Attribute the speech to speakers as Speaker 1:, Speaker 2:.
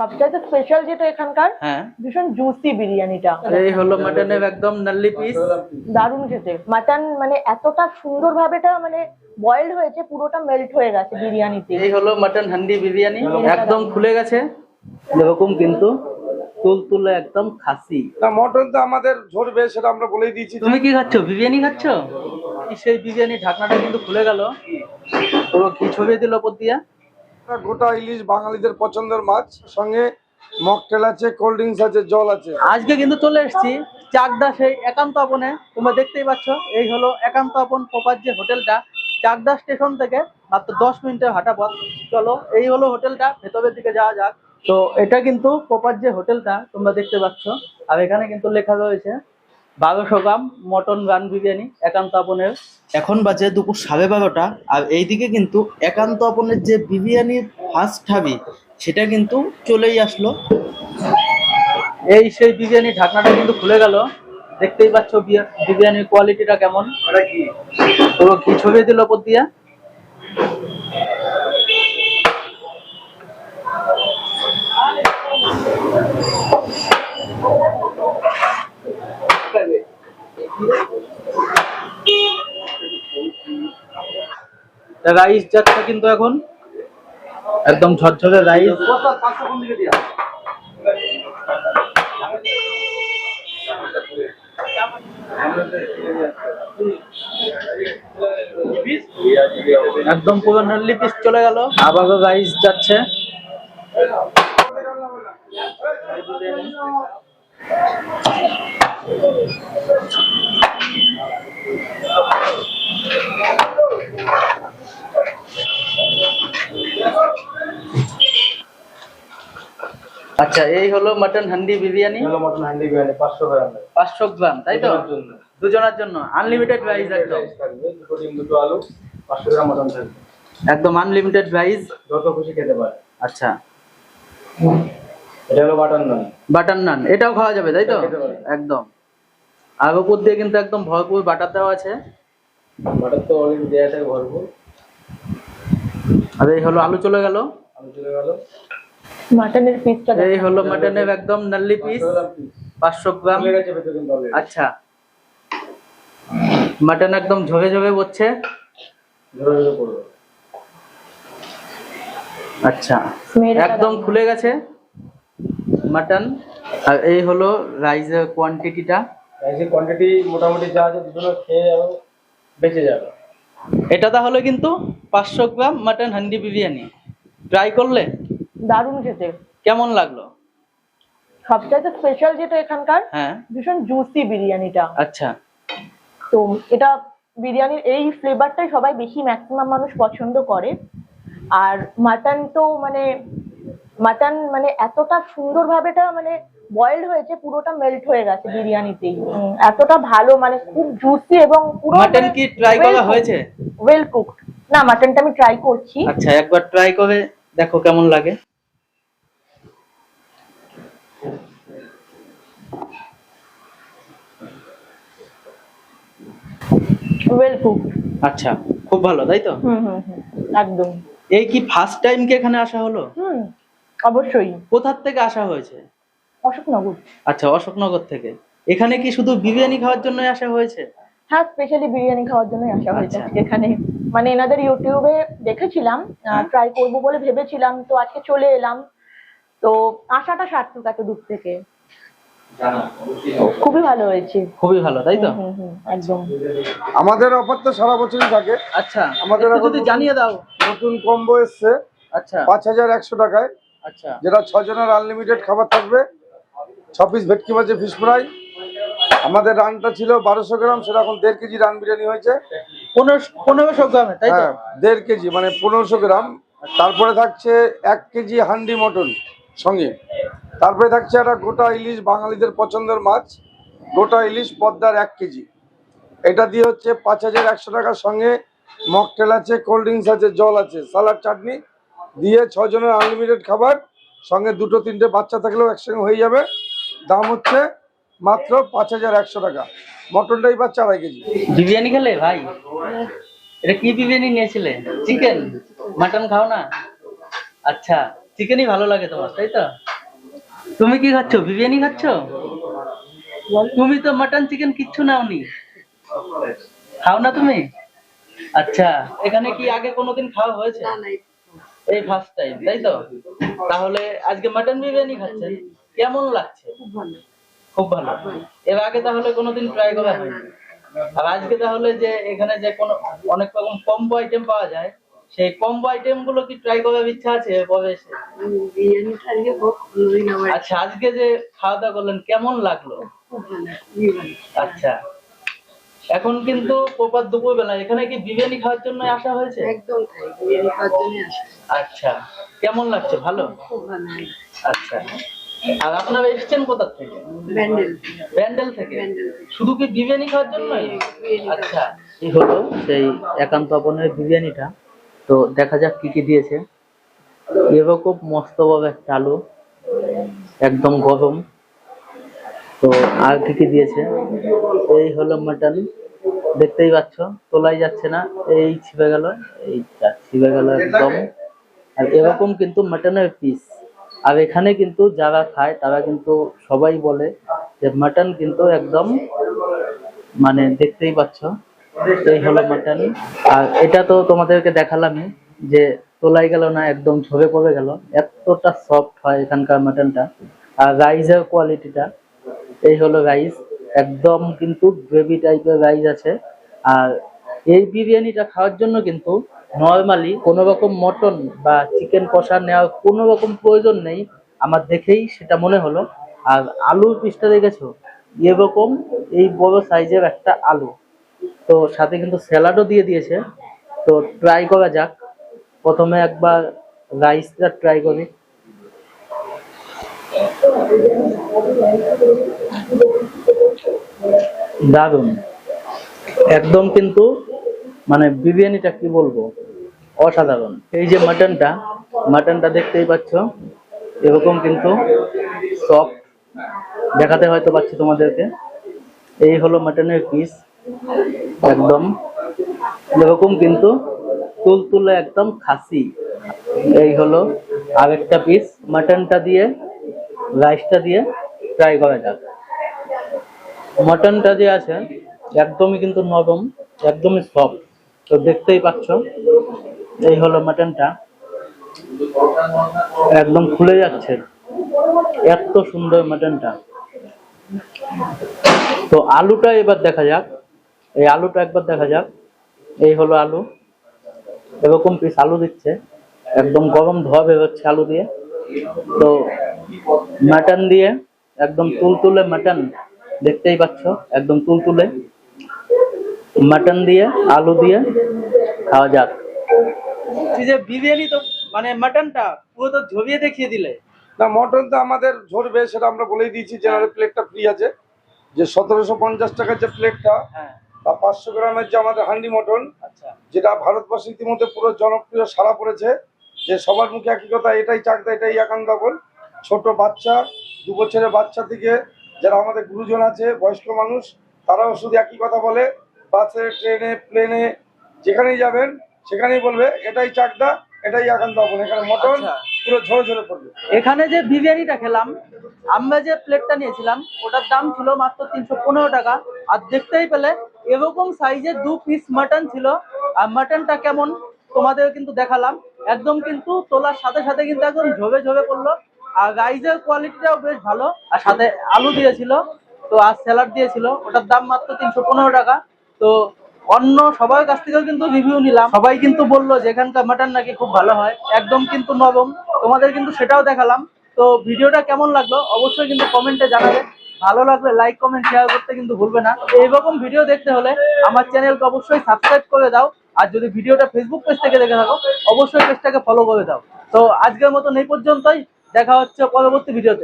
Speaker 1: সবচাইতে স্পেশাল যেটা এখানকার,
Speaker 2: হ্যাঁ,
Speaker 1: ভীষণ জুসি বিরিয়ানিটা।
Speaker 2: এই হলো মাটনের একদম নাল্লি পিস,
Speaker 1: দারুণ খেতে। মাটন মানে এতটা সুন্দর ভাবে এটা মানে বয়েলড হয়েছে, পুরোটা মেল্ট হয়ে গেছে বিরিয়ানিতে।
Speaker 2: এই হলো মাটন হান্ডি বিরিয়ানি, একদম খুলে গেছে এরকম, কিন্তু তুলতুলে একদম খাসি।
Speaker 3: না, মটন তো আমাদের ঝরবে, সেটা আমরা বলেই দিয়েছি।
Speaker 2: তুমি কি খাচ্ছ? বিরিয়ানি খাচ্ছ? সেই বিরিয়ানি ঢাকনাটা কিন্তু খুলে গেল, পুরো ঘি ছড়িয়ে দিল ওপর দিয়া।
Speaker 3: গোটা ইলিশ বাঙালিদের পছন্দের মাছ, সঙ্গে মকটেল আছে, কোল্ড ড্রিঙ্কস আছে, জল আছে।
Speaker 2: আজকে কিন্তু চলে এসেছি চাকদা সেই একান্ত আপনে। তোমরা দেখতেই পাচ্ছ, এই হলো একান্ত আপন প্রপার যে হোটেলটা, চাকদা স্টেশন থেকে মাত্র 10 মিনিটের হাঁটা পথ। চলো, এই হলো হোটেলটা, ভেতরের দিকে যাওয়া যাক। তো এটা কিন্তু প্রপার যে হোটেলটা তোমরা দেখতে পাচ্ছ, আর এখানে কিন্তু লেখা রয়েছে 1200 গ্রাম মটন গান বিরিয়ানি একান্ত আপনের। এখন বাজে দুপুর 12:30, আর এইদিকে কিন্তু একান্ত আপনের যে বিরিয়ানির ফার্স্ট হাবি সেটা কিন্তু চলেই আসলো। এই সেই বিরিয়ানি ঢাকনাটা কিন্তু খুলে গেল, দেখতেই পাচ্ছ বিরিয়ানির কোয়ালিটিটা কেমন, পুরো ঘি ছড়িয়ে দিল ওপর দিয়া। রাইস যাচ্ছে কিন্তু এখন একদম ঝরঝরে রাইস। একদম পুরো নাল্লি পিস চলে গেল, আবারও রাইস যাচ্ছে। আচ্ছা, এই হলো মটন হান্ডি বিরিয়ানি।
Speaker 3: মটন হান্ডি বিরিয়ানি 500 গ্রাম।
Speaker 2: 500 গ্রাম, তাই তো? দুজনের জন্য আনলিমিটেড রাইস, একদম
Speaker 3: দুটো ডিম, দুটো আলু, 500 গ্রাম মটন থাকবে,
Speaker 2: একদম আনলিমিটেড রাইস,
Speaker 3: যত খুশি খেতে পারে।
Speaker 2: আচ্ছা,
Speaker 3: এটা হলো বাটার নান।
Speaker 2: বাটার নান এটাও খাওয়া যাবে, তাই তো? একদম। আর উপর দিয়ে কিন্তু একদম ভরপুর বাটার দেওয়া আছে।
Speaker 3: বাটার তো অলরেডি দেয়া থাকে ভরপুর।
Speaker 2: আর এই হলো আলু চলে গেল,
Speaker 3: আলু চলে গেল।
Speaker 1: মাটনের পিসটা
Speaker 2: এই হলো মাটনের একদম নাল্লি পিস, 500 গ্রাম।
Speaker 3: চলে গেছে ভেতরে কিন্তু অলরেডি।
Speaker 2: আচ্ছা, মাটন একদম ঝরে ঝরে পড়ছে।
Speaker 3: ধরে ধরে পড়বে।
Speaker 2: আচ্ছা, একদম খুলে গেছে মাটন। আর এই হলো রাইসের কোয়ান্টিটিটা।
Speaker 3: রাইসের কোয়ান্টিটি মোটামুটি যা আছে দুজনে খেয়ে আরো বেঁচে যাবে।
Speaker 2: এটা তাহলে কিন্তু 500 গ্রাম মাটন হান্ডি বিরিয়ানি। ট্রাই করলে?
Speaker 1: দারুণ খেতে।
Speaker 2: কেমন লাগলো?
Speaker 1: সবচাইতে স্পেশাল যেটা এখানকার,
Speaker 2: হ্যাঁ,
Speaker 1: ভীষণ জুসি বিরিয়ানিটা।
Speaker 2: আচ্ছা,
Speaker 1: তো এটা বিরিয়ানির এই ফ্লেভারটাই সবাই বেশি ম্যাক্সিমাম মানুষ পছন্দ করে। আর মাটন তো মানে মাটন মানে এতটা সুন্দর ভাবে এটা মানে বয়েলড হয়েছে, পুরোটা মেল্ট হয়ে গেছে বিরিয়ানিতেই। এতটা ভালো, মানে খুব জুসি এবং পুরো
Speaker 2: মাটন কি ট্রাই করা হয়েছে?
Speaker 1: Well cooked. না, মাটনটা আমি ট্রাই করছি।
Speaker 2: আচ্ছা, একবার ট্রাই করে দেখো কেমন লাগে।
Speaker 1: Well cooked.
Speaker 2: আচ্ছা, খুব ভালো, তাই তো?
Speaker 1: একদম।
Speaker 2: এই কি ফার্স্ট টাইম কি এখানে আসা হলো?
Speaker 1: অবশ্যই।
Speaker 2: কোথা থেকে আসা হয়েছে?
Speaker 1: অশোকনগর।
Speaker 2: আচ্ছা, অশোকনগর থেকে। এখানে কি শুধু বিরিয়ানি খাওয়ার জন্যই আসা হয়েছে?
Speaker 1: হ্যাঁ, স্পেশালি বিরিয়ানি খাওয়ার জন্যই আসা হয়েছে
Speaker 2: আচ্ছা।
Speaker 1: এখানে। মানে এনাদের ইউটিউবে দেখেছিলাম, ট্রাই করবো বলে ভেবেছিলাম, তো আজকে চলে এলাম। তো আশাটা সার্থক এত দূর থেকে। খুবই ভালো হয়েছে।
Speaker 2: খুবই ভালো, তাই তো?
Speaker 1: একদম।
Speaker 3: আমাদের অফার তো সারা বছরই থাকে।
Speaker 2: আচ্ছা,
Speaker 3: আমাদের
Speaker 2: একটু
Speaker 3: এখন
Speaker 2: যদি জানিয়ে দাও।
Speaker 3: নতুন কম্বো এসছে
Speaker 2: আচ্ছা
Speaker 3: 5100 টাকায়,
Speaker 2: আচ্ছা,
Speaker 3: যেটা 6 জনের আনলিমিটেড খাবার থাকবে। 6 পিস ভেটকি মাছের ফিশ ফ্রাই। আমাদের রানটা ছিল 1200 গ্রাম, সেটা এখন 1.5 কেজি রান বিরিয়ানি হয়েছে।
Speaker 2: 1500 গ্রামে, তাই তো?
Speaker 3: হ্যাঁ, 1.5 কেজি মানে 1500 গ্রাম। তারপরে থাকছে 1 কেজি হান্ডি মটন সঙ্গে। তারপরে থাকছে একটা গোটা ইলিশ বাঙালিদের পছন্দের মাছ, গোটা ইলিশ পদ্মার 1 কেজি। এটা দিয়ে হচ্ছে 5100 টাকার সঙ্গে মকটেল আছে, কোল্ড ড্রিঙ্কস আছে, জল আছে, সালাড চাটনি দিয়ে 6 জনের আনলিমিটেড খাবার, সঙ্গে 2-3টে বাচ্চা থাকলেও একসঙ্গে হয়ে যাবে। দাম হচ্ছে মাত্র 5100 টাকা। মটনটাই পাচ্ছে 2.5 কেজি।
Speaker 2: বিরিয়ানি খেলে ভাই? এটা কি বিরিয়ানি নিয়েছিলে? চিকেন? মাটন খাও না? আচ্ছা, চিকেনই ভালো লাগে তোমার, তাই তো? তুমি কি খাচ্ছ? বিরিয়ানি খাচ্ছ? তুমি তো মাটন চিকেন কিচ্ছু নাওনি, খাও না তুমি? আচ্ছা, এখানে কি আগে কোনোদিন খাওয়া হয়েছে? এই ফার্স্ট টাইম, তাই তো? তাহলে আজকে মাটন বিরিয়ানি খাচ্ছেন, কেমন লাগছে? খুব ভালো। এর আগে তাহলে কোনোদিন ট্রাই করা হয়নি। আর আজকে তাহলে যে এখানে যে কোনো অনেক রকম কম্বো আইটেম পাওয়া যায়, সেই কম্বো আইটেম গুলো কি ট্রাই করার ইচ্ছা আছে এরপরে এসে? আচ্ছা, আজকে যে খাওয়া দাওয়া করলেন কেমন লাগলো? আচ্ছা, এখন কিন্তু প্রপার দুপুর বেলা, এখানে কি বিরিয়ানি খাওয়ার জন্য আসা হয়েছে?
Speaker 4: একদম তাই, বিরিয়ানি খাওয়ার জন্য আসা।
Speaker 2: আচ্ছা, কেমন লাগছে? ভালো?
Speaker 4: খুব ভালো।
Speaker 2: আচ্ছা, আর আপনারা এসেছেন কোথা থেকে?
Speaker 4: ব্যান্ডেল।
Speaker 2: ব্যান্ডেল থেকে?
Speaker 4: ব্যান্ডেল থেকে।
Speaker 2: শুধু কি বিরিয়ানি খাওয়ার জন্যই?
Speaker 4: বিরিয়ানি খাওয়ার
Speaker 2: আচ্ছা, এই হলো সেই একান্ত আপনের বিরিয়ানিটা। তো দেখা যাক কি কি দিয়েছে। এরকম মস্ত বড় একটা আলু, একদম গরম। তো আর কি কি দিয়েছে? এই হলো মাটন, দেখতেই পাচ্ছ, তোলাই যাচ্ছে না, এই ছিপে গেল, এই ছিপে গেল একদম। আর এরকম কিন্তু মাটনের পিস। আর এখানে কিন্তু যারা খায় তারা কিন্তু সবাই বলে যে মাটন কিন্তু একদম, মানে দেখতেই পাচ্ছ, এই হলো মাটন। আর এটা তো তোমাদেরকে দেখালামই যে তোলাই গেল না, একদম ঝরে পড়ে গেল, এতটা সফট হয় এখানকার মাটনটা। আর রাইসের কোয়ালিটিটা, এই হলো রাইস, একদম কিন্তু গ্রেভি টাইপের রাইস আছে। আর এই বিরিয়ানিটা খাওয়ার জন্য কিন্তু নর্মালি কোনো রকম মটন বা চিকেন কষা নেওয়ার কোনো রকম প্রয়োজন নেই, আমার দেখেই সেটা মনে হলো। আর আলুর পিসটা দেখেছো, এরকম এই বড় সাইজের একটা আলু, তো সাথে কিন্তু স্যালাডও দিয়ে দিয়েছে। তো ট্রাই করা যাক, প্রথমে একবার রাইসটা ট্রাই করি। দারুন, একদম কিন্তু মানে বিরিয়ানিটা কি বলবো, অসাধারণ। এই যে মাটনটা দেখতেই পাচ্ছ, এরকম কিন্তু সফট, দেখাতে হয়তো পাচ্ছি তোমাদেরকে। এই হলো মাটনের পিস, একদম এরকম কিন্তু তুলতুলে একদম খাসি। এই হলো আরেকটা পিস, মাটনটা দিয়ে রাইসটা দিয়ে ট্রাই করা যাক। মটনটা যে আছে একদমই কিন্তু নরম, একদমই সফট, তো দেখতেই পাচ্ছ। এই হলো মটনটা, একদম খুলে যাচ্ছে, এত সুন্দর মটনটা। তো আলুটা এবার দেখা যাক, এই আলুটা একবার দেখা যাক। এই হলো আলু, এরকম পিস আলু দিচ্ছে, একদম গরম ধোয়া বেরোচ্ছে আলু দিয়ে। তো মাটন দিয়ে একদম তুলতুলে মাটন, দেখতেই পাচ্ছ, একদম তুলতুলে মাটন দিয়ে আলু দিয়ে খাওয়া যাক। এই যে বিরিয়ানি তো মানে মাটনটা পুরো তো ঝরিয়ে দেখিয়ে দিলে।
Speaker 3: না, মটন তো আমাদের ঝরবে, সেটা আমরা বলেই দিয়েছি। জেনারেল প্লেটটা ফ্রি আছে, যে 1750 টাকার যে প্লেটটা,
Speaker 2: হ্যাঁ,
Speaker 3: বা 500 গ্রামের যে আমাদের হান্ডি মটন,
Speaker 2: আচ্ছা,
Speaker 3: যেটা ভারতবর্ষে ইতিমধ্যে পুরো জনপ্রিয় সাড়া পড়েছে, যে সবার মুখে একই কথা, এটাই চাকদা, এটাই একান্ত আপন। ছোট বাচ্চা, 2 বছরের বাচ্চা থেকে যারা আমাদের গুরুজন আছে, বয়স্ক মানুষ, তারাও শুধু একই কথা বলে। বাসে, ট্রেনে, প্লেনে, যেখানেই যাবেন সেখানেই বলবে এটাই চাকদা, এটাই একান্ত আপন। এখানে মটন
Speaker 2: আচ্ছা।
Speaker 3: পুরো ঝরে ঝরে পড়বে।
Speaker 2: এখানে যে বিরিয়ানিটা খেলাম, আমরা যে প্লেটটা নিয়েছিলাম ওটার দাম ছিল মাত্র 315 টাকা। আর দেখতেই পেলে এরকম সাইজের 2 পিস মাটন ছিল। আর মাটনটা কেমন তোমাদের কিন্তু দেখালাম, একদম কিন্তু তোলার সাথে সাথে কিন্তু একদম ঝরে ঝরে পড়লো। আর রাইসের কোয়ালিটিটাও বেশ ভালো, আর সাথে আলু দিয়েছিল, তো আর স্যালাড দিয়েছিল, ওটার দাম মাত্র 315 টাকা। তো অন্য সবার কাছ থেকেও কিন্তু রিভিউ নিলাম, সবাই কিন্তু বললো যে এখানকার মাটন নাকি খুব ভালো হয়, একদম কিন্তু নরম। তোমাদের কিন্তু সেটাও দেখালাম। তো ভিডিওটা কেমন লাগলো অবশ্যই কিন্তু কমেন্টে জানাবে। ভালো লাগলে লাইক, কমেন্ট, শেয়ার করতে কিন্তু ভুলবে না। এইরকম ভিডিও দেখতে হলে আমার চ্যানেলকে অবশ্যই সাবস্ক্রাইব করে দাও। আর যদি ভিডিওটা ফেসবুক পেজ থেকে দেখে থাকো, অবশ্যই পেজটাকে ফলো করে দাও। তো আজকের মতন এই পর্যন্তই, দেখা হচ্ছে পরবর্তী ভিডিওতে।